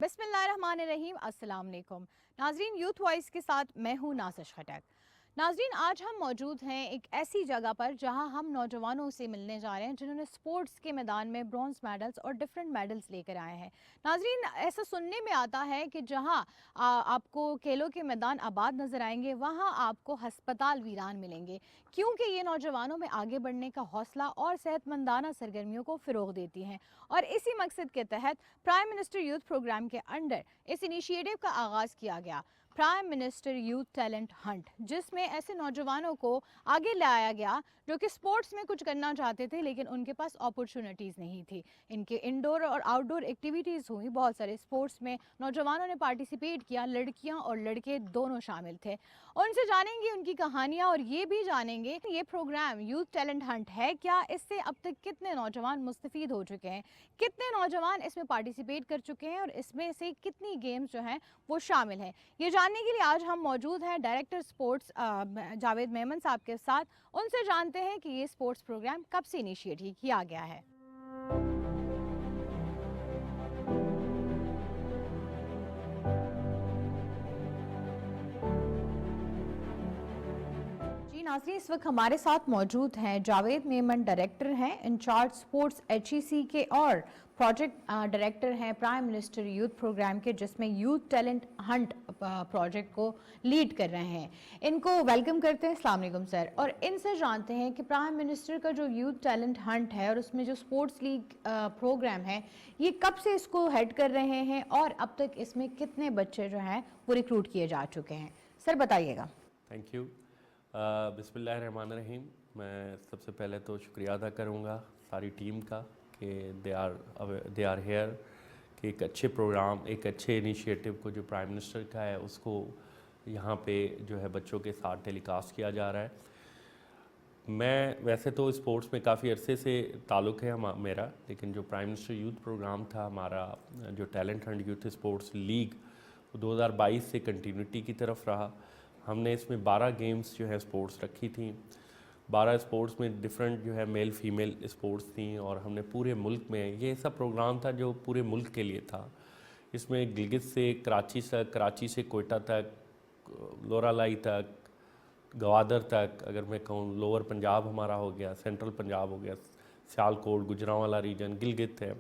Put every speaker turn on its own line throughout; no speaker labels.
बिस्मिल्लाहिर्रहमानिर्रहीम, अस्सलाम वालेकुम। नाजरीन, यूथ वॉइस के साथ मैं हूँ नासिश खटक। नाजरीन, आज हम मौजूद हैं एक ऐसी जगह पर जहां हम नौजवानों से मिलने जा रहे हैं जिन्होंने स्पोर्ट्स के मैदान में ब्रॉन्ज मेडल्स और डिफरेंट मेडल्स लेकर आए हैं। नाजरीन, ऐसा सुनने में आता है कि जहां आपको खेलों के मैदान आबाद नज़र आएंगे वहां आपको हस्पताल वीरान मिलेंगे, क्योंकि ये नौजवानों में आगे बढ़ने का हौसला और सेहतमंदाना सरगर्मियों को फ़रोग देती हैं। और इसी मकसद के तहत प्राइम मिनिस्टर यूथ प्रोग्राम के अंडर इस इनिशिएटिव का आगाज़ किया गया, prime minister youth talent Hunt, जिसमें ऐसे नौजवानों को आगे लाया गया जो कि स्पोर्ट्स में कुछ करना चाहते थे लेकिन उनके पास अपॉर्चुनिटीज़ नहीं थी। इनके इंडोर और आउटडोर एक्टिविटीज़ हुई, बहुत सारे स्पोर्ट्स में नौजवानों ने पार्टिसिपेट किया, लड़कियां और लड़के दोनों शामिल थे। उनसे जानेंगे उनकी कहानियां और ये भी जानेंगे कि ये प्रोग्राम यूथ टैलेंट हंट है क्या, इससे अब तक कितने नौजवान मुस्तफ़ीद हो चुके हैं, कितने नौजवान इसमें पार्टिसिपेट कर चुके हैं और इसमें से कितनी गेम्स जो हैं वो शामिल हैं। ये जानने के लिए आज हम मौजूद हैं डायरेक्टर स्पोर्ट्स जावेद मेमन साहब के साथ। उनसे जानते हैं कि ये स्पोर्ट्स प्रोग्राम कब से इनिशिएट किया गया है। जी नाज़रीन, इस वक्त हमारे साथ मौजूद हैं जावेद मेमन, डायरेक्टर हैं इंचार्ज स्पोर्ट्स HEC के, और प्रोजेक्ट डायरेक्टर हैं प्राइम मिनिस्टर यूथ प्रोग्राम के, जिसमें यूथ टैलेंट हंट प्रोजेक्ट को लीड कर रहे हैं। इनको वेलकम करते हैं। अस्सलाम वालेकुम सर। और इनसे जानते हैं कि प्राइम मिनिस्टर का जो यूथ टैलेंट हंट है और उसमें जो स्पोर्ट्स लीग प्रोग्राम है, ये कब से इसको हेड कर रहे हैं और अब तक इसमें कितने बच्चे जो हैं वो रिक्रूट किए जा चुके हैं, सर बताइएगा।
Thank you. बिस्मिल्लाहिर्रहमानिर्रहीम। मैं सबसे पहले तो शुक्रिया अदा करूँगा सारी टीम का कि दे आर हेयर कि एक अच्छे प्रोग्राम, एक अच्छे इनिशिएटिव को जो प्राइम मिनिस्टर का है उसको यहाँ पे जो है बच्चों के साथ टेलीकास्ट किया जा रहा है। मैं वैसे तो स्पोर्ट्स में काफ़ी अरसे से ताल्लुक़ है मेरा, लेकिन जो प्राइम मिनिस्टर यूथ प्रोग्राम था हमारा, जो talent Hunt youth sports league, वो 2022 से कंटिन्यूटी की तरफ रहा। हमने इसमें 12 गेम्स जो है स्पोर्ट्स रखी थी। 12 स्पोर्ट्स में डिफरेंट जो है मेल फीमेल स्पोर्ट्स थी और हमने पूरे मुल्क में, ये ऐसा प्रोग्राम था जो पूरे मुल्क के लिए था। इसमें गिलगित से कराची तक, कराची से कोयटा तक, लोरालाई तक, गवादर तक, अगर मैं कहूँ लोअर पंजाब हमारा हो गया, सेंट्रल पंजाब हो गया, सियालकोट, गुजरांवाला रीजन, गिलगित है,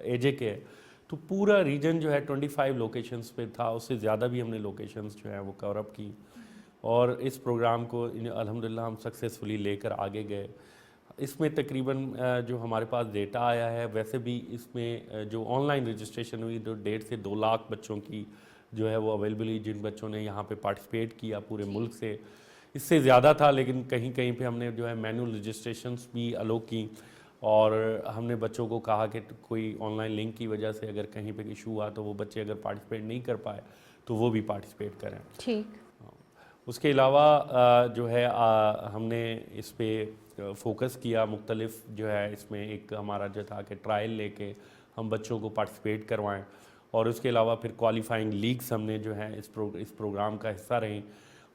AJK है, तो पूरा रीजन जो है 25 लोकेशंस पे था। उससे ज़्यादा भी हमने लोकेशंस जो है वो कवर अप की और इस प्रोग्राम को अल्हम्दुलिल्लाह हम सक्सेसफुली लेकर आगे गए। इसमें तकरीबन जो हमारे पास डेटा आया है, वैसे भी इसमें जो ऑनलाइन रजिस्ट्रेशन हुई तो 1.5 से 2 लाख बच्चों की जो है वो अवेलेबल हुई, जिन बच्चों ने यहाँ पे पार्टिसिपेट किया पूरे मुल्क से। इससे ज़्यादा था, लेकिन कहीं कहीं पे हमने जो है मैनुअल रजिस्ट्रेशंस भी अलो की और हमने बच्चों को कहा कि कोई ऑनलाइन लिंक की वजह से अगर कहीं पे इशू हुआ तो वो बच्चे अगर पार्टिसिपेट नहीं कर पाए तो वो भी पार्टिसिपेट करें।
ठीक।
उसके अलावा जो है हमने इस पर फोकस किया मुख्तलिफ, जो है इसमें एक हमारा जो था कि ट्रायल लेके हम बच्चों को पार्टिसिपेट करवाएं और उसके अलावा फिर क्वालिफाइंग लीग्स हमने जो है इस प्रोग्राम का हिस्सा रहीं।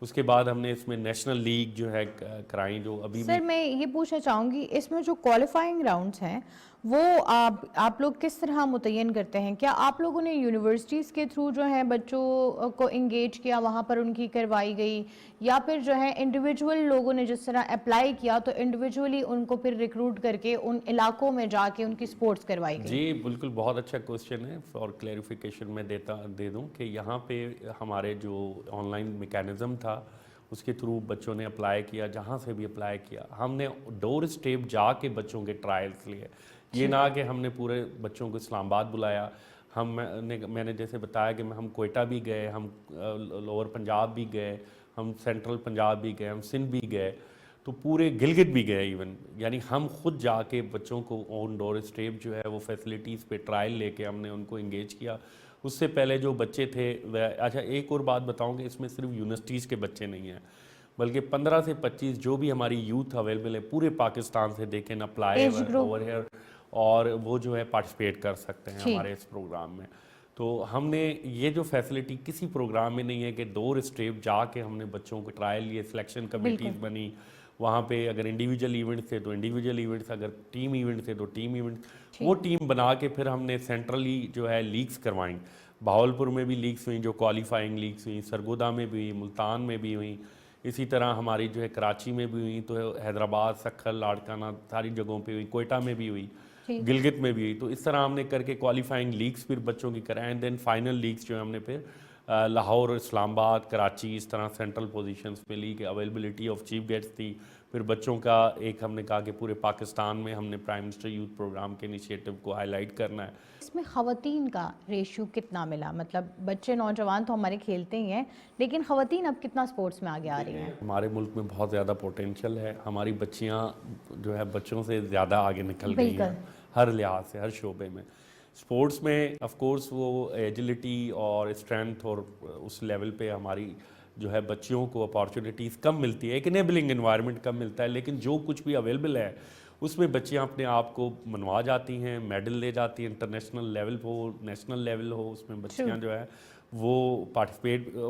उसके बाद हमने इसमें नेशनल लीग जो है कराई, जो अभी
सर
भी।
मैं ये पूछना चाहूँगी, इसमें जो क्वालिफाइंग राउंड्स हैं वो आप लोग किस तरह मुतय्यन करते हैं? क्या आप लोगों ने यूनिवर्सिटीज़ के थ्रू जो है बच्चों को इंगेज किया, वहाँ पर उनकी करवाई गई, या फिर जो है इंडिविजुअल लोगों ने जिस तरह अप्लाई किया तो इंडिविजुअली उनको फिर रिक्रूट करके उन इलाकों में जाके उनकी स्पोर्ट्स करवाई गई?
जी बिल्कुल, बहुत अच्छा क्वेश्चन है। फॉर क्लैरिफिकेशन मैं दे दूं कि यहाँ पे हमारे जो ऑनलाइन मैकेनिज़्म था उसके थ्रू बच्चों ने अप्लाई किया, जहाँ से भी अप्लाई किया हमने डोर स्टेप जाके बच्चों के ट्रायल्स लिए। ये ना कि हमने पूरे बच्चों को इस्लामाबाद बुलाया। मैंने जैसे बताया कि हम कोयटा भी गए, हम लोअर पंजाब भी गए, हम सेंट्रल पंजाब भी गए, हम सिंध भी गए, तो पूरे गिलगित भी गए इवन। यानी हम खुद जाके बच्चों को ऑन डोर स्टेप जो है वो फैसिलिटीज़ पे ट्रायल लेके हमने उनको इंगेज किया। उससे पहले जो बच्चे थे अच्छा एक और बात बताऊं कि इसमें सिर्फ यूनिवर्सिटीज़ के बच्चे नहीं हैं, बल्कि 15 से 25 जो भी हमारी यूथ अवेलेबल है पूरे पाकिस्तान से, देखें अप्लाई ओवर हेयर, और वो जो है पार्टिसिपेट कर सकते हैं हमारे इस प्रोग्राम में। तो हमने ये जो फैसिलिटी किसी प्रोग्राम में नहीं है कि डोर स्टेप जाके हमने बच्चों को ट्रायल लिए, सिलेक्शन कमेटीज़ बनी, वहाँ पे अगर इंडिविजुअल इवेंट्स थे तो इंडिविजुअल इवेंट्स, अगर टीम इवेंट थे तो टीम इवेंट, वो टीम बना के फिर हमने सेंट्रली जो है लीग्स करवाई। भावलपुर में भी लीग्स हुई जो क्वालिफाइंग लीग्स हुई, सरगोदा में भी हुई, मुल्तान में भी हुई, इसी तरह हमारी जो है कराची में भी हुई, तो हैदराबाद, सक्खर, लाड़काना सारी जगहों पे हुई, कोयटा में भी हुई, गिलगित में भी हुई। तो इस तरह हमने करके क्वालिफाइंग लीग्स फिर बच्चों की कराएं, एंड देन फाइनल लीग्स जो है हमने फिर लाहौर, इस्लामाबाद, कराची, इस तरह सेंट्रल पोजीशंस पे ली कि अवेलेबिलिटी ऑफ चीफ गेट्स थी। फिर बच्चों का एक हमने कहा कि पूरे पाकिस्तान में हमने प्राइम मिनिस्टर यूथ प्रोग्राम के इनिशिएटिव को हाईलाइट करना है।
इसमें ख़वातीन का रेशियो कितना मिला? मतलब बच्चे नौजवान तो हमारे खेलते ही हैं, लेकिन ख़वातीन अब कितना स्पोर्ट्स में आगे आ रही हैं?
हमारे मुल्क में बहुत ज़्यादा पोटेंशियल है, हमारी बच्चियाँ जो है बच्चों से ज़्यादा आगे निकल गई हैं हर लिहाज से, हर शोबे में। स्पोर्ट्स में ऑफ कोर्स वो एजिलिटी और स्ट्रेंथ और उस लेवल पे हमारी जो है बच्चियों को अपॉर्चुनिटीज़ कम मिलती है, एक इनेबलिंग एनवायरनमेंट कम मिलता है, लेकिन जो कुछ भी अवेलेबल है उसमें बच्चियां अपने आप को मनवा जाती हैं, मेडल ले जाती हैं, इंटरनेशनल लेवल हो, नेशनल लेवल हो, उसमें बच्चियां जो है वो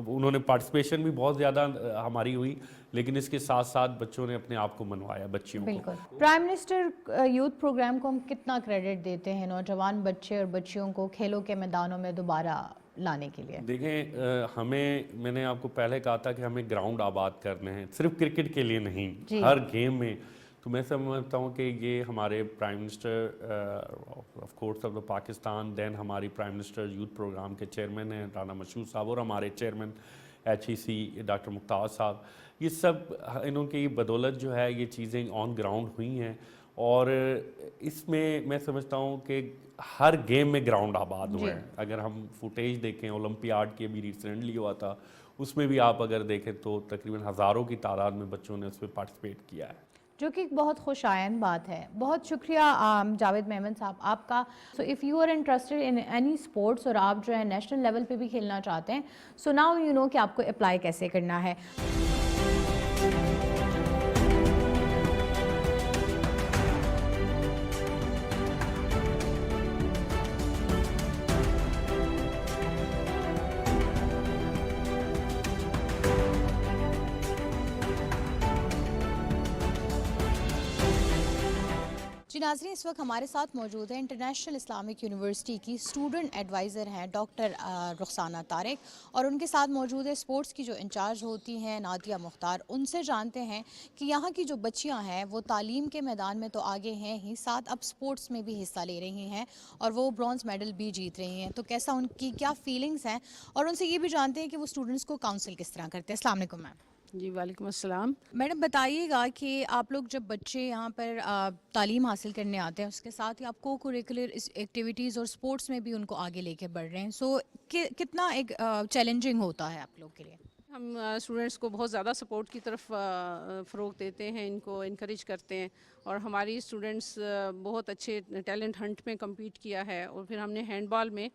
उन्होंने पार्टिसिपेशन भी बहुत ज़्यादा हमारी हुई, लेकिन इसके साथ साथ बच्चों ने अपने आप को मनवाया, बच्चियों
बिल्कुल। प्राइम मिनिस्टर यूथ प्रोग्राम को हम कितना क्रेडिट देते हैं नौजवान बच्चे और बच्चियों को खेलों के मैदानों में दोबारा लाने के लिए?
देखें, मैंने आपको पहले कहा था कि हमें ग्राउंड आबाद करने हैं, सिर्फ क्रिकेट के लिए नहीं, हर गेम में। तो मैं समझता हूँ कि ये हमारे prime minister of course of the Pakistan, then हमारी प्राइम मिनिस्टर यूथ प्रोग्राम के चेयरमैन हैं राना मशहूर साहब, और हमारे चेयरमैन HEC डॉक्टर मुख्तार साहब, ये सब इनकी बदौलत जो है ये चीज़ें ऑन ग्राउंड हुई हैं। और इसमें मैं समझता हूँ कि हर गेम में ग्राउंड आबाद हुए हैं। अगर हम फुटेज देखें ओलंपियाड के भी रिसेंटली हुआ था, उसमें भी आप अगर देखें तो तकरीबन हज़ारों की तादाद में बच्चों ने उसमें पार्टिसिपेट किया है,
जो कि एक बहुत खुशायन बात है। बहुत शुक्रिया जावेद मेमन साहब आपका। So if you are interested in any sports और आप जो है नेशनल लेवल पे भी खेलना चाहते हैं, सो नाउ यू नो कि आपको अप्लाई कैसे करना है। जी नाज़रीन, इस वक्त हमारे साथ मौजूद है इंटरनेशनल इस्लामिक यूनिवर्सिटी की स्टूडेंट एडवाइज़र हैं डॉक्टर रुखसाना तारिक, और उनके साथ मौजूद है स्पोर्ट्स की जो इंचार्ज होती हैं नादिया मुख्तार। उनसे जानते हैं कि यहाँ की जो बच्चियाँ हैं वो तालीम के मैदान में तो आगे हैं ही, साथ अब स्पोर्ट्स में भी हिस्सा ले रही हैं और वो ब्रॉन्ज़ मेडल भी जीत रही हैं। तो कैसा उनकी क्या फीलिंग्स हैं, और उनसे ये भी जानते हैं कि वो स्टूडेंट्स को काउंसिल किस तरह करते हैं। अस्सलाम वालेकुम मैम।
जी वालेकुम अस्सलाम।
मैडम बताइएगा कि आप लोग जब बच्चे यहाँ पर तालीम हासिल करने आते हैं, उसके साथ ही आप को करिकुलर एक्टिविटीज़ और स्पोर्ट्स में भी उनको आगे लेके बढ़ रहे हैं, सो कितना एक चैलेंजिंग होता है आप लोग के लिए?
हम स्टूडेंट्स को बहुत ज़्यादा सपोर्ट की तरफ फ़रोग़ देते हैं, इनको इनकरेज करते हैं, और हमारी स्टूडेंट्स बहुत अच्छे टैलेंट हंट में कम्पीट किया है। और फिर हमने हैंडबॉल में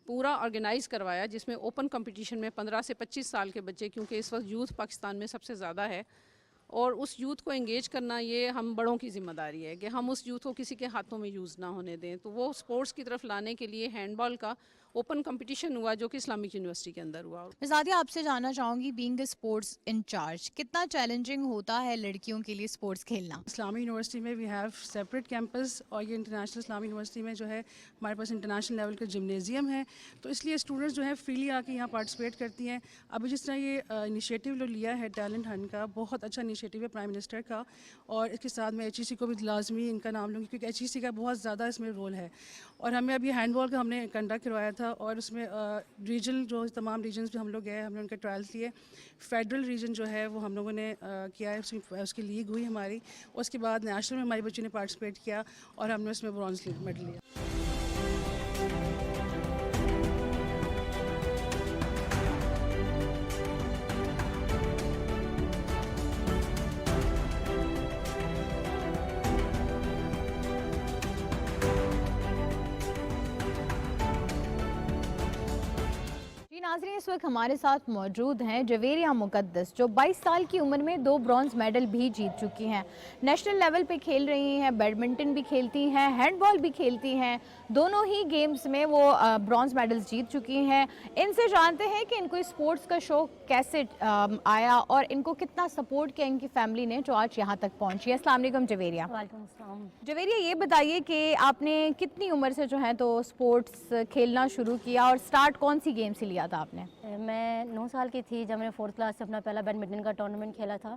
पूरा ऑर्गेनाइज़ करवाया, जिसमें ओपन कंपटीशन में 15 से 25 साल के बच्चे, क्योंकि इस वक्त यूथ पाकिस्तान में सबसे ज़्यादा है, और उस यूथ को एंगेज करना ये हम बड़ों की ज़िम्मेदारी है कि हम उस यूथ को किसी के हाथों में यूज़ ना होने दें। तो वो स्पोर्ट्स की तरफ लाने के लिए हैंडबॉल का ओपन कंपटीशन हुआ, जो कि इस्लामिक यूनिवर्सिटी के अंदर हुआ।
मैं सादिया आपसे जानना चाहूँगी, बीइंग अ स्पोर्ट्स इंचार्ज, कितना चैलेंजिंग होता है लड़कियों के लिए स्पोर्ट्स खेलना?
इस्लामिक यूनिवर्सिटी में वी हैव सेपरेट कैंपस, और ये इंटरनेशनल इस्लामिक यूनिवर्सिटी में जो है हमारे पास इंटरनेशनल लेवल का जिम्नेजियम है, तो इसलिए स्टूडेंट्स जो है फ्रीली आके यहाँ पार्टिसिपेट करती हैं। अभी जिस तरह ये इनिशिएटिव जो लिया है टैलेंट हंट का, बहुत अच्छा इनिशिएटिव है प्राइम मिनिस्टर का, और इसके साथ मैं HEC को भी लाजमी इनका नाम लूँगी, क्योंकि HEC का बहुत ज़्यादा इसमें रोल है। और हमें अभी हैंडबॉल का हमने कंडक्ट करवाया था, और उसमें रीजनल जो तमाम रीजन्स भी हम लोग गए, हमने उनके ट्रायल्स लिए। फेडरल रीजन जो है वो हम लोगों ने किया है, उसकी लीग हुई हमारी। उसके बाद नेशनल में हमारे बच्चों ने पार्टिसिपेट किया, और हमने उसमें ब्रॉन्ज मेडल लिया।
नाज़रीन, इस वक्त हमारे साथ मौजूद हैं जवेरिया मुकद्दस, जो 22 साल की उम्र में 2 ब्रॉन्ज मेडल भी जीत चुकी हैं। नेशनल लेवल पे खेल रही हैं, बैडमिंटन भी खेलती हैं, हैंडबॉल भी खेलती हैं। दोनों ही गेम्स में वो ब्रॉन्ज मेडल्स जीत चुकी हैं। इनसे जानते हैं कि इनको स्पोर्ट्स का शौक कैसे आया और इनको कितना सपोर्ट किया इनकी फैमिली ने, जो आज यहाँ तक पहुँची है। अस्सलाम वालेकुम जवेरिया।
वालेकुम अस्सलाम।
जवेरिया, ये बताइए कि आपने कितनी उम्र से जो है तो स्पोर्ट्स खेलना शुरू किया और स्टार्ट कौन सी गेम से लिया था आपने?
मैं 9 साल की थी जब मैंने 4th क्लास से अपना पहला बैडमिंटन का टूर्नामेंट खेला था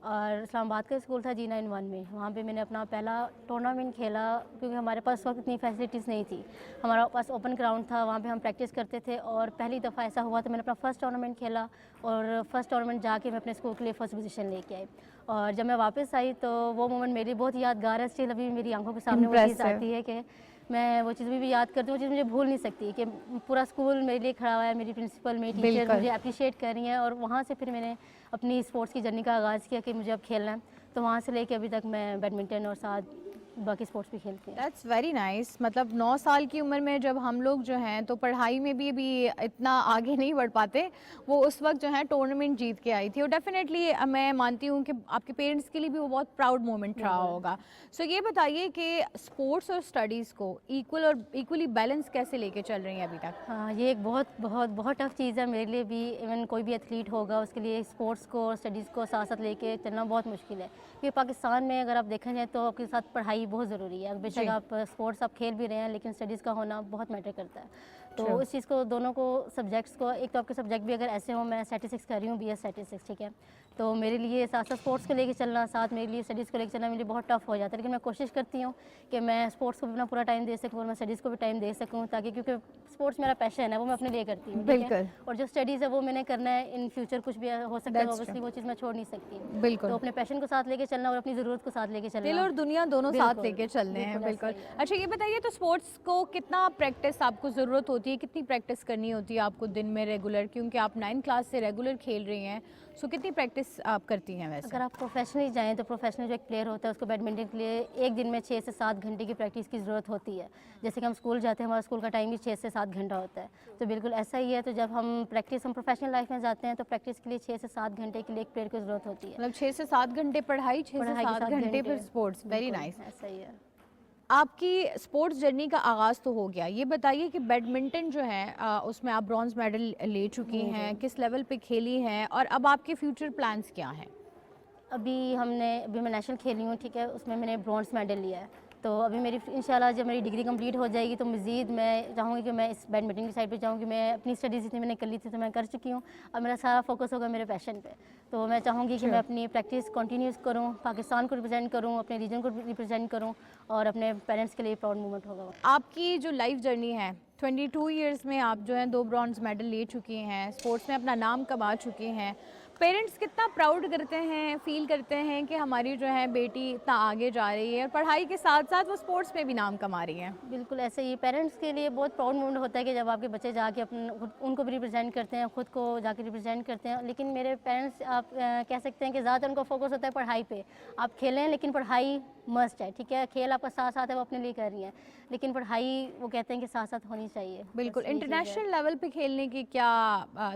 और इस्लामाबाद का स्कूल था G91 में। वहाँ पे मैंने अपना पहला टूर्नामेंट खेला क्योंकि हमारे पास उस वक्त इतनी फैसिलिटीज़ नहीं थी। हमारा पास ओपन ग्राउंड था, वहाँ पे हम प्रैक्टिस करते थे और पहली दफ़ा ऐसा हुआ तो मैंने अपना फ़र्स्ट टूर्नामेंट खेला और फर्स्ट टूर्नामेंट जाके मैं अपने स्कूल के लिए फ़र्स्ट पोजीशन लेके आई। और जब मैं वापस आई तो वो मोमेंट मेरी बहुत यादगार है। स्टिल अभी मेरी आंखों के सामने वो चीज़ आती है कि मैं वो चीज़ भी याद करती हूँ। वो चीज़ मुझे भूल नहीं सकती कि पूरा स्कूल मेरे लिए खड़ा हुआ है, मेरी प्रिंसिपल, मेरी टीचर मुझे अप्रिशिएट कर रही हैं और वहाँ से फिर मैंने अपनी स्पोर्ट्स की जर्नी का आगाज़ किया कि मुझे अब खेलना है। तो वहाँ से लेके अभी तक मैं बैडमिंटन और साथ बाकी स्पोर्ट्स भी खेलती हैं।
That's very nice. मतलब 9 साल की उम्र में जब हम लोग जो हैं तो पढ़ाई में भी इतना आगे नहीं बढ़ पाते, वो उस वक्त जो है टूर्नामेंट जीत के आई थी और डेफिनेटली मैं मानती हूँ कि आपके पेरेंट्स के लिए भी वो बहुत प्राउड मोमेंट रहा होगा। सो ये बताइए कि स्पोर्ट्स और स्टडीज़ को इक्वली बैलेंस कैसे लेके चल रही हैं अभी तक?
हाँ, ये एक बहुत टफ चीज़ है मेरे लिए भी। इवन कोई भी एथलीट होगा उसके लिए स्पोर्ट्स को और स्टडीज़ को साथ साथ लेके चलना बहुत मुश्किल है क्योंकि पाकिस्तान में अगर आप देखा जाए तो आपके साथ पढ़ाई बहुत ज़रूरी है। बेशक आप स्पोर्ट्स आप खेल भी रहे हैं लेकिन स्टडीज़ का होना बहुत मैटर करता है। तो उस चीज़ को दोनों को सब्जेक्ट्स को, एक तो आपके सब्जेक्ट भी अगर ऐसे हो, मैं स्टैटिस्टिक्स कर रही हूँ, BS स्टैटिस्टिक्स, ठीक है, तो मेरे लिए साथ साथ स्पोर्ट्स को लेके चलना, साथ मेरे लिए स्टडीज़ को लेके चलना मेरे लिए बहुत टफ हो जाता है। लेकिन मैं कोशिश करती हूँ कि मैं स्पोर्ट्स को भी अपना पूरा टाइम दे सकूँ और मैं स्टडीज़ को भी टाइम दे सकूँ ताकि, क्योंकि स्पोर्ट्स मेरा पैशन है, वो मैं अपने लिए करती हूँ।
बिल्कुल।
और जो स्टडीज़ है वो मैंने करना है, इन फ्यूचर कुछ भी हो सकता है, ऑब्वियसली वो चीज़ मैं छोड़ नहीं सकती।
बिल्कुल।
तो अपने पैशन को साथ लेके चलना और अपनी ज़रूरत को साथ लेके चलना,
दिल और दुनिया दोनों साथ लेके चलने हैं। बिल्कुल। अच्छा, ये बताइए तो स्पोर्ट्स को कितना प्रैक्टिस आपको ज़रूरत होती है, कितनी प्रैक्टिस करनी होती है आपको दिन में रेगुलर, क्योंकि आप 9th क्लास से रेगुलर खेल रही हैं, सो कितनी प्रैक्टिस आप करती हैं वैसे?
अगर आप प्रोफेशनली जाएँ तो प्रोफेशनल जो एक प्लेयर होता है उसको बैडमिंटन के लिए एक दिन में 6 से 7 घंटे की प्रैक्टिस की ज़रूरत होती है। जैसे कि हम स्कूल जाते हैं, हमारा स्कूल का टाइम भी 6 से 7 घंटा होता है, तो बिल्कुल ऐसा ही है। तो जब हम प्रोफेशनल लाइफ में जाते हैं तो प्रैक्टिस के लिए 6 से 7 घंटे के लिए एक प्लेयर की ज़रूरत होती है।
मतलब 6 से 7 घंटे पढ़ाई, 6 से 7 घंटे फिर स्पोर्ट्स। Very nice.
ऐसा ही है।
आपकी स्पोर्ट्स जर्नी का आगाज़ तो हो गया, ये बताइए कि बैडमिंटन जो है उसमें आप ब्रॉन्ज मेडल ले चुकी हैं, किस लेवल पे खेली हैं और अब आपके फ्यूचर प्लान्स क्या हैं?
अभी मैं नेशनल खेली हूँ, ठीक है, उसमें मैंने ब्रॉन्ज मेडल लिया है। तो अभी मेरी इंशाल्लाह जब मेरी डिग्री कंप्लीट हो जाएगी तो मज़ीद मैं चाहूँगी कि मैं इस बैडमिंटन की साइड पे जाऊँ कि मैं अपनी स्टडीज़ जितनी मैंने कर ली थी तो मैं कर चुकी हूँ। अब मेरा सारा फोकस होगा मेरे पैशन पे। तो मैं चाहूँगी कि मैं अपनी प्रैक्टिस कंटिन्यूस करूँ, पाकिस्तान को रिप्रेजेंट करूँ, अपने रीजन को रिप्रेजेंट करूँ और अपने पेरेंट्स के लिए प्राउड मोमेंट होगा।
आपकी जो लाइफ जर्नी है, 22 इयर्स में आप जो है 2 ब्रॉन्ज मेडल ले चुकी हैं, स्पोर्ट्स में अपना नाम कमा चुकी हैं। पेरेंट्स कितना प्राउड करते हैं, फील करते हैं कि हमारी जो है बेटी इतना आगे जा रही है और पढ़ाई के साथ साथ वो स्पोर्ट्स में भी नाम कमा रही है?
बिल्कुल ऐसे ही पेरेंट्स के लिए बहुत प्राउड मोमेंट होता है कि जब आपके बच्चे जाके उनको भी रिप्रेजेंट करते हैं, ख़ुद को जाके रिप्रेजेंट करते हैं। लेकिन मेरे पेरेंट्स आप कह सकते हैं कि ज़्यादातर उनका फोकस होता है पढ़ाई पे। आप खेलें लेकिन पढ़ाई मस्ट है, ठीक है, खेल आपका साथ साथ है, वो अपने लिए कर रही हैं, लेकिन पढ़ाई वो कहते हैं कि साथ साथ होनी चाहिए।
बिल्कुल। इंटरनेशनल लेवल पे खेलने की क्या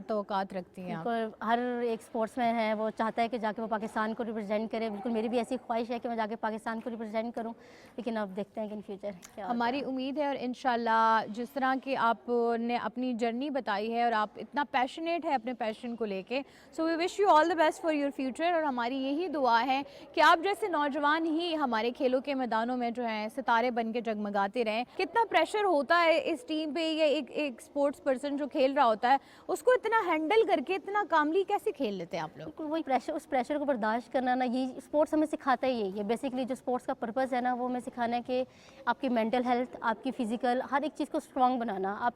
तवक्कात रखती हैं आप?
बिल्कुल, हर एक स्पोर्ट्समैन है वो चाहता है कि जाके वो पाकिस्तान को रिप्रेजेंट करे। बिल्कुल मेरी भी ऐसी ख्वाहिश है कि मैं जाके पाकिस्तान को रिप्रेजेंट करूं, लेकिन अब देखते हैं कि इन फ्यूचर क्या होता
हमारी उम्मीद है और इंशाल्लाह जिस तरह की आपने अपनी जर्नी बताई है और आप इतना पैशनेट है अपने पैशन को लेके, so we wish you all the best for your future. और हमारी यही दुआ है कि आप जैसे नौजवान ही हमारे खेलों के मैदानों में जो है सितारे बन के जगमगाते रहें। कितना प्रेशर होता है इस टीम पे, या एक स्पोर्ट्स पर्सन जो खेल रहा होता है उसको इतना हैंडल करके इतना कामली कैसे खेल लेते हैं आप लोग?
बिल्कुल वही प्रेशर, उस प्रेशर को बर्दाश्त करना ना, ये स्पोर्ट्स हमें सिखाता ही यही है। बेसिकली जो स्पोर्ट्स का पर्पस है ना, वो हमें सिखाना है कि आपकी मेंटल हेल्थ, आपकी फिजिकल, हर एक चीज़ को स्ट्रॉन्ग बनाना। आप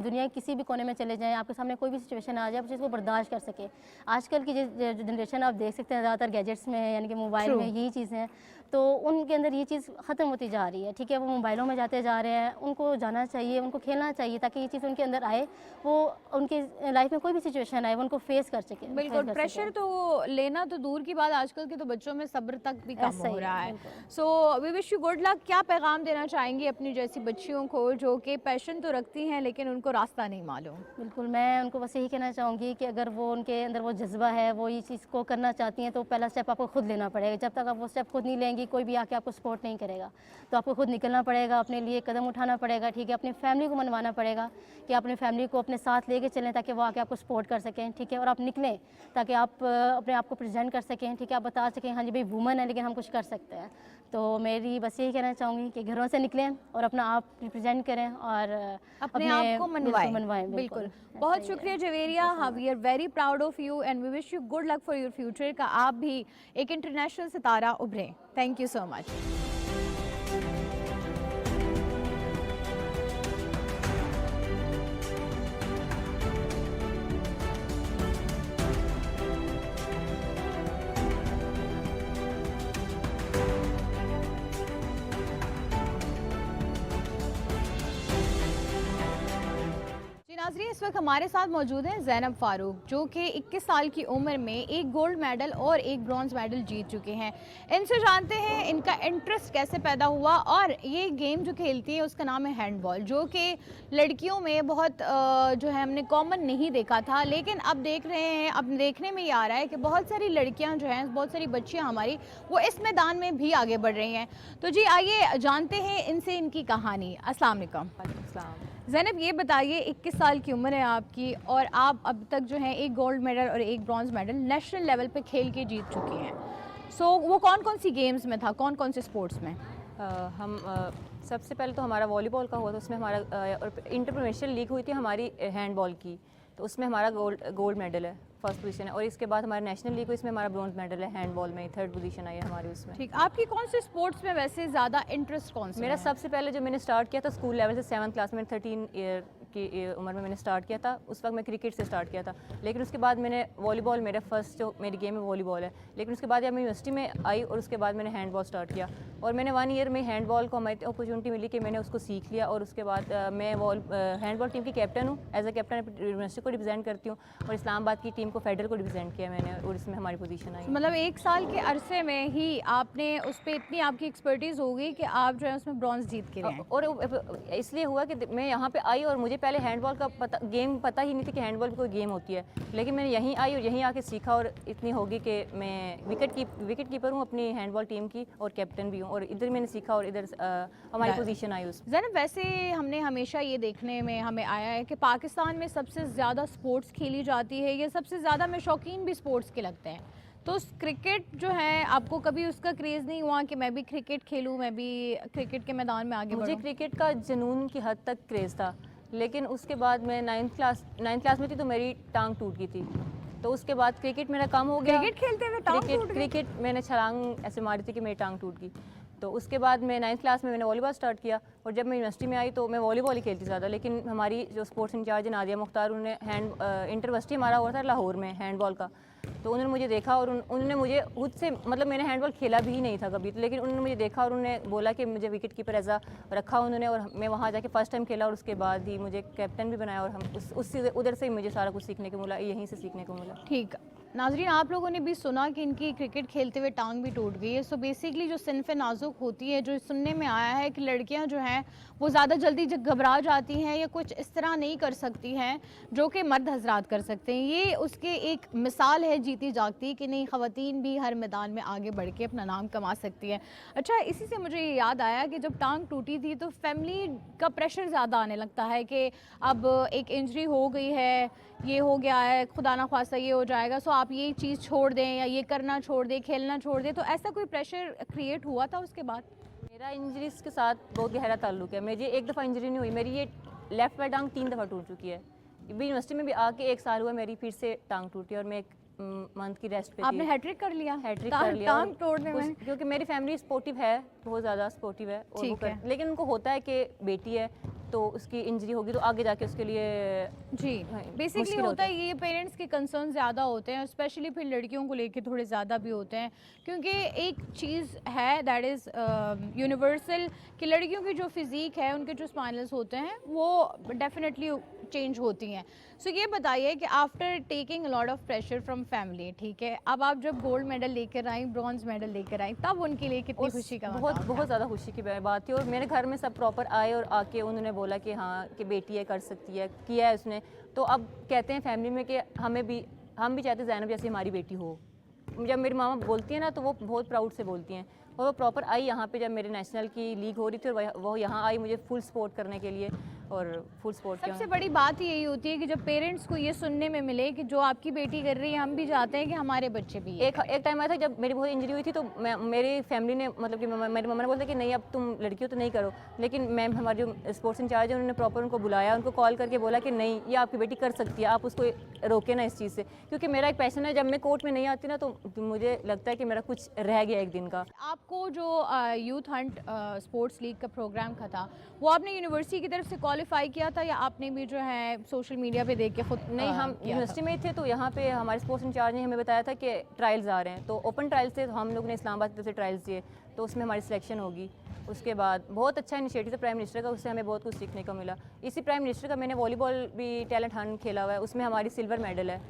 दुनिया के किसी भी कोने में चले जाएं, आपके सामने कोई भी सिचुएशन आ जाए, आप उस चीज़ को बर्दाश्त कर सके। आजकल की जो जनरेशन आप देख सकते हैं ज़्यादातर गैजेट्स में है, यानी कि मोबाइल में यही चीज़ें हैं। तो उनके अंदर ये चीज़ ख़त्म होती जा रही है, ठीक है। वो मोबाइलों में जाते जा रहे हैं, उनको जाना चाहिए, उनको खेलना चाहिए ताकि ये चीज़ उनके अंदर आए, वो उनके लाइफ में कोई भी सिचुएशन आए वो उनको फेस कर सके।
बिल्कुल, प्रेशर तो लेना तो दूर की बात, आजकल के तो बच्चों में सब्र तक भी कम
ऐसा ही
हो
है,
रहा है।
बिल्कुल।
So we wish you good luck. क्या पैगाम देना चाहेंगी अपनी जैसी बच्चियों को जो कि पैशन तो रखती हैं लेकिन उनको रास्ता नहीं मालूम?
बिल्कुल, मैं उनको बस यही कहना चाहूँगी कि अगर वो उनके अंदर वो जज्बा है, वो ये चीज़ को करना चाहती हैं, तो पहला स्टेप आपको खुद लेना पड़ेगा। जब तक आप वो स्टेप खुद नहीं लेंगी, कोई भी आके आपको सपोर्ट नहीं करेगा। तो आपको खुद निकलना पड़ेगा, अपने लिए कदम उठाना पड़ेगा, ठीक है। अपनी फैमिली को मनवाना पड़ेगा कि अपनी फैमिली को अपने साथ लेके चलें ताकि वो आके आपको सपोर्ट कर सकें, ठीक है। और आप निकलें ताकि आप अपने आप को प्रेजेंट कर सकें, ठीक है। आप बता सकें हाँ जी भाई वुमन है लेकिन हम कुछ कर सकते हैं। तो मेरी बस यही कहना चाहूँगी कि घरों से निकलें और अपना आप रिप्रेजेंट करें और
अपने आप को मनवाएं।
मनवाएं।
बिल्कुल, बहुत शुक्रिया Javeria. We are very proud of you and we wish you good luck for your future का आप भी एक इंटरनेशनल सितारा उभरें। Thank you so much. नाज़रीन, इस वक्त हमारे साथ मौजूद हैं ज़ैनब फ़ारूक जो कि 21 साल की उम्र में एक गोल्ड मेडल और एक ब्रॉन्ज़ मेडल जीत चुके हैं। इनसे जानते हैं इनका इंटरेस्ट कैसे पैदा हुआ और ये गेम जो खेलती है उसका नाम है हैंडबॉल, जो कि लड़कियों में बहुत जो है हमने कॉमन नहीं देखा था, लेकिन अब देख रहे हैं, अब देखने में ये आ रहा है कि बहुत सारी लड़कियाँ जो हैं, बहुत सारी बच्चियाँ हमारी वो इस मैदान में भी आगे बढ़ रही हैं। तो जी आइए जानते हैं इनसे इनकी कहानी। अस्सलाम वालेकुम। ज़ैनब, ये बताइए 21 साल की उम्र है आपकी और आप अब तक जो है एक गोल्ड मेडल और एक ब्रॉन्ज़ मेडल नेशनल लेवल पे खेल के जीत चुकी हैं। सो वो कौन कौन सी गेम्स में था, कौन कौन से स्पोर्ट्स में?
हम सबसे पहले तो हमारा वॉलीबॉल का हुआ था, उसमें हमारा इंटरनेशनल लीग हुई थी हमारी हैंडबॉल की, तो उसमें हमारा गोल्ड मेडल है, फर्स्ट पोजीशन है। और इसके बाद हमारा नेशनल लीग हुई, इसमें हमारा ब्रॉन्ज मेडल है हैंडबॉल में, थर्ड पोजीशन आई है हमारी उसमें।
ठीक, आपकी कौन से स्पोर्ट्स में वैसे ज़्यादा इंटरेस्ट कौन सा?
मेरा सबसे पहले जो मैंने स्टार्ट किया था स्कूल लेवल से 7th क्लास में, 13 ईयर की उम्र में मैंने स्टार्ट किया था। उस वक्त मैं क्रिकेट से स्टार्ट किया था, लेकिन उसके बाद मैंने वॉलीबॉल, मेरा फर्स्ट जो मेरी गेम है वॉलीबॉल है। लेकिन उसके बाद जब मैं यूनिवर्सिटी में आई और उसके बाद मैंने हैंडबॉल स्टार्ट किया और मैंने 1 ईयर में हैंडबॉल को हमारी अपॉर्चुनिटी मिली कि मैंने उसको सीख लिया। और उसके बाद मैं हैंडबॉल टीम की कैप्टन हूँ, एज अ कैप्टन यूनिवर्सिटी को रिप्रेजेंट करती हूँ और इस्लामाबाद की टीम को फेडरल को रिप्रेजेंट किया मैंने और इसमें हमारी पोजीशन आई।
मतलब 1 साल के अरसे में ही आपने उस पर इतनी आपकी एक्सपर्टीज़ हो गई कि आप जो है उसमें ब्रॉन्ज जीत के रहे।
और इसलिए हुआ कि मैं यहाँ पे आई और मुझे पहले हैंडबॉल का गेम पता ही नहीं थी कि हैंडबॉल भी कोई गेम होती है, लेकिन मैंने यहीं आई और यहीं आके सीखा और इतनी होगी कि मैं विकेट कीपर हूँ अपनी हैंडबॉल टीम की और कैप्टन भी हूँ और इधर मैंने सीखा और इधर हमारी पोजीशन आई उसमें।
ज़ैनब, वैसे हमने हमेशा ये देखने में हमें आया है कि पाकिस्तान में सबसे ज़्यादा स्पोर्ट्स खेली जाती है, ये सबसे ज़्यादा में शौकीन भी स्पोर्ट्स के लगते हैं। तो क्रिकेट जो है, आपको कभी उसका क्रेज़ नहीं हुआ कि मैं भी क्रिकेट खेलूँ, मैं भी क्रिकेट के मैदान में आगे
मुझे
बढ़ूँ?
क्रिकेट का जुनून की हद तक क्रेज़ था, लेकिन उसके बाद मैं 9th क्लास में थी तो मेरी टांग टूट गई थी, तो उसके बाद क्रिकेट मेरा कम हो गया।
क्रिकेट खेलते हुए टांग टूट गई?
क्रिकेट मैंने छलांग ऐसे मारी थी कि मेरी टांग टूट गई। तो उसके बाद मैं 9th क्लास में मैंने वॉलीबॉल स्टार्ट किया और जब मैं यूनिवर्सिटी में आई तो मैं वॉलीबॉल ही खेलती ज़्यादा, लेकिन हमारी जो स्पोर्ट्स इंचार्ज है नादिया मुख्तार, उन्होंने इंटरवर्सिटी हमारा हुआ था लाहौर में हैंडबॉल का, तो उन्होंने मुझे देखा और उन्होंने मुझे खुद से, मतलब मैंने हैंडबॉल खेला भी नहीं था कभी, लेकिन उन्होंने मुझे देखा और उन्होंने बोला कि मुझे विकेट कीपर ऐसा रखा उन्होंने और मैं वहाँ जाके फ़र्स्ट टाइम खेला और उसके बाद ही मुझे कैप्टन भी बनाया और हम उधर से ही मुझे सारा कुछ सीखने को मिला, यहीं से सीखने को मिला।
ठीक, नाजरीन, आप लोगों ने भी सुना कि इनकी क्रिकेट खेलते हुए टांग भी टूट गई है। सो बेसिकली जो सिनफ़े नाजुक होती है, जो सुनने में आया है कि लड़कियां जो हैं वो ज़्यादा जल्दी घबरा जाती हैं या कुछ इस तरह नहीं कर सकती हैं जो कि मर्द हजरात कर सकते हैं, ये उसके एक मिसाल है जीती जागती कि नहीं, ख़वातीन भी हर मैदान में आगे बढ़ के अपना नाम कमा सकती हैं। अच्छा, इसी से मुझे ये याद आया कि जब टांग टूटी थी तो फैमिली का प्रेशर ज़्यादा आने लगता है कि अब एक इंजरी हो गई है, ये हो गया है, खुदा ना ख्वास्ता ये हो जाएगा, सो आप ये चीज़ छोड़ दें या ये करना छोड़ दें, खेलना छोड़ दें। तो ऐसा कोई प्रेशर क्रिएट हुआ था उसके बाद?
मेरा इंजरीज़ के साथ बहुत गहरा ताल्लुक है। मुझे एक दफ़ा इंजरी नहीं हुई, मेरी ये लेफ़्ट बाई टांग 3 दफ़ा टूट चुकी है। अभी यूनिवर्सिटी में भी आके 1 साल हुआ मेरी फिर से टांग टूटी और मैं एक मंथ की रेस्ट पे थी।
आपने हैट्रिक कर लिया?
हैट्रिक कर लिया
टांग तोड़ने में?
क्योंकि मेरी फैमिली सपोर्टिव है, बहुत ज़्यादा सपोर्टिव है और
ठीक है।
लेकिन उनको होता है कि बेटी है तो उसकी इंजरी होगी तो आगे जाके उसके लिए
जी बेसिकली
मुश्किल
होता है ये, पेरेंट्स के कंसर्न ज़्यादा होते हैं, स्पेशली फिर लड़कियों को लेके थोड़े ज़्यादा भी होते हैं, क्योंकि एक चीज़ है दैट इज़ यूनिवर्सल कि लड़कियों की जो फिज़ीक है, उनके जो स्पाइनल्स होते हैं वो डेफिनेटली चेंज होती हैं। सो ये बताइए कि after taking a lot of pressure from family, ठीक है, अब आप जब गोल्ड मेडल लेकर आई, ब्रॉन्ज मेडल लेकर आई, तब उनके लिए कितनी खुशी का
बहुत
मकाम
बहुत
था?
ज़्यादा खुशी की बात थी। और मेरे घर में सब प्रॉपर आए और आके उन्होंने बोला कि हाँ कि बेटी है, कर सकती है, किया है उसने। तो अब कहते हैं फैमिली में कि हम भी चाहते हैं ज़ैनब जैसी हमारी बेटी हो। जब मेरी मामा बोलती है ना तो वो बहुत प्राउड से बोलती हैं। और वो प्रॉपर आई यहाँ पे जब मेरे नेशनल की लीग हो रही थी, और वो यहाँ आई मुझे फुल सपोर्ट करने के लिए, और फुल सपोर्ट किया।
सबसे बड़ी बात यही होती है कि जब पेरेंट्स को ये सुनने में मिले कि जो आपकी बेटी कर रही है, हम भी चाहते हैं कि हमारे बच्चे भी ये
एक टाइम आया था जब मेरी बहुत इंजरी हुई थी, तो मेरी फैमिली ने मतलब कि मेरी मम्मा ने बोला कि नहीं अब तुम लड़की हो तो नहीं करो। लेकिन मैम हमारे जो स्पोर्ट्स इंचार्ज है उन्होंने प्रॉपर उनको बुलाया, उनको कॉल करके बोला कि नहीं ये आपकी बेटी कर सकती है, आप उसको रोके ना इस चीज़ से। क्योंकि मेरा एक पैशन है, जब मैं कोर्ट में नहीं आती ना तो मुझे लगता है कि मेरा कुछ रह गया एक दिन का।
आपको जो यूथ हंट स्पोर्ट्स लीग का प्रोग्राम का था, वो आपने यूनिवर्सिटी की तरफ से क्वालिफाई किया था या आपने भी जो है सोशल मीडिया पे देख के खुद
नहीं, हम
किया था?
यूनिवर्सिटी में थे तो यहाँ पे हमारे स्पोर्ट्स इंचार्ज ने हमें बताया था कि ट्रायल्स आ रहे हैं, तो ओपन ट्रायल्स थे, तो हम लोग ने इस्लामाबाद की तरफ से ट्रायल्स दिए, तो उसमें हमारी सिलेक्शन होगी। उसके बाद बहुत अच्छा इनिशिएटिव था प्राइम मिनिस्टर का, उससे हमें बहुत कुछ सीखने को मिला। इसी प्राइम मिनिस्टर का मैंने वॉलीबॉल भी टैलेंट हंट खेला हुआ है, उसमें हमारी सिल्वर मेडल है।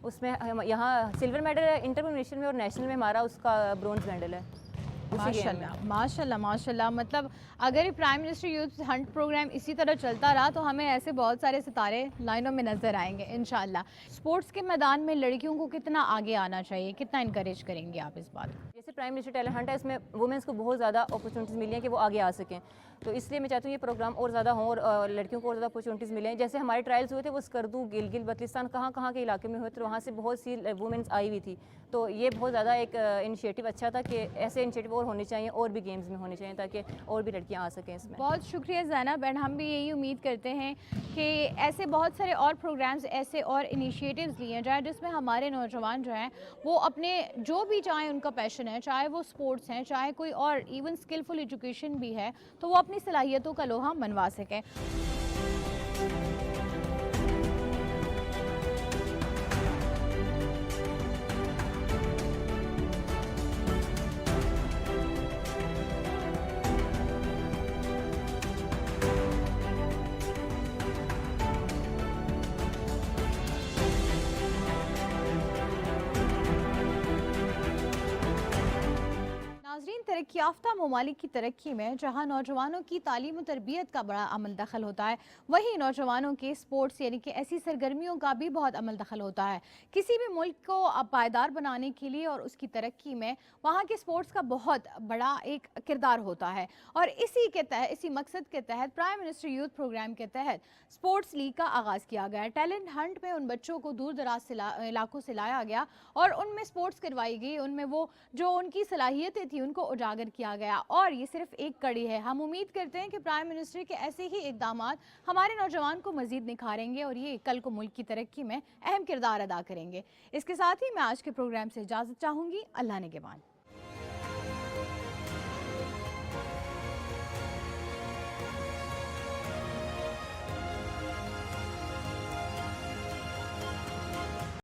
उसमें यहाँ सिल्वर मेडल है इंटरनेशनल में, और नेशनल में हमारा उसका ब्रॉन्ज मेडल है उसी गेम में।
माशाल्लाह माशाल्लाह माशाल्लाह। मतलब अगर ये prime minister youth hunt program इसी तरह चलता रहा तो हमें ऐसे बहुत सारे सितारे लाइनों में नज़र आएंगे इंशाल्लाह। स्पोर्ट्स के मैदान में लड़कियों को कितना आगे आना चाहिए, कितना इनकरेज करेंगे आप इस बात को?
जैसे प्राइम मिनिस्टर टैलेंट हंट है, इसमें वुमेंस को बहुत ज़्यादा अपॉर्चुनिटीज़ मिली हैं कि वो आगे आ सकें। तो इसलिए मैं चाहती हूँ ये प्रोग्राम और ज़्यादा हों और लड़कियों को और ज़्यादा अपॉर्चुनिटीज़ मिलें। जैसे हमारे ट्रायल्स हुए थे वो स्कर्दू, गिलगित बल्तिस्तान, कहाँ के इलाके में हुए थे, वहाँ से बहुत सी वुमेंस आई हुई थी। तो ये बहुत ज़्यादा एक इनिशिएटिव अच्छा था कि ऐसे इनिशिएटिव और होने चाहिए, और भी गेम्स में होने चाहिए, ताकि और भी लड़कियाँ आ सकें इसमें।
बहुत शुक्रिया ज़ैनब, एंड हम भी यही उम्मीद करते हैं कि ऐसे बहुत सारे और प्रोग्राम्स, ऐसे और इनिशिएटिव्स लिए जाएँ जिसमें हमारे नौजवान जो हैं वो अपने जो भी चाहे उनका पैशन है, चाहे वो स्पोर्ट्स हैं, चाहे कोई और इवन स्किलफुल एजुकेशन भी है, तो वो अपनी सलाहियतों का लोहा मनवा सकें। नाज़रीन, तरक्की याफ्ता ममालिक की तरक्की में जहाँ नौजवानों की तालीम और तरबियत का बड़ा अमल दखल होता है, वहीं नौजवानों के स्पोर्ट्स यानी कि ऐसी सरगर्मियों का भी बहुत अमल दखल होता है। किसी भी मुल्क को पायदार बनाने के लिए और उसकी तरक्की में वहाँ के स्पोर्ट्स का बहुत बड़ा एक किरदार होता है। और इसी मकसद के तहत प्राइम मिनिस्टर यूथ प्रोग्राम के तहत स्पोर्ट्स लीग का आगाज़ किया गया। टैलेंट हंट में उन बच्चों को दूर दराज इलाकों से लाया गया और उनमें स्पोर्ट्स करवाई गई, उनमें वो जो उनकी सलाहियतें थी उनको उजागर किया गया। और ये सिर्फ एक कड़ी है। हम उम्मीद करते हैं कि प्राइम मिनिस्टर के ऐसे ही इक़दामात हमारे नौजवान को मज़ीद निखारेंगे और ये कल को मुल्क की तरक्की में अहम किरदार अदा करेंगे। इसके साथ ही मैं आज के प्रोग्राम से इजाज़त चाहूँगी। अल्लाह निगहबान।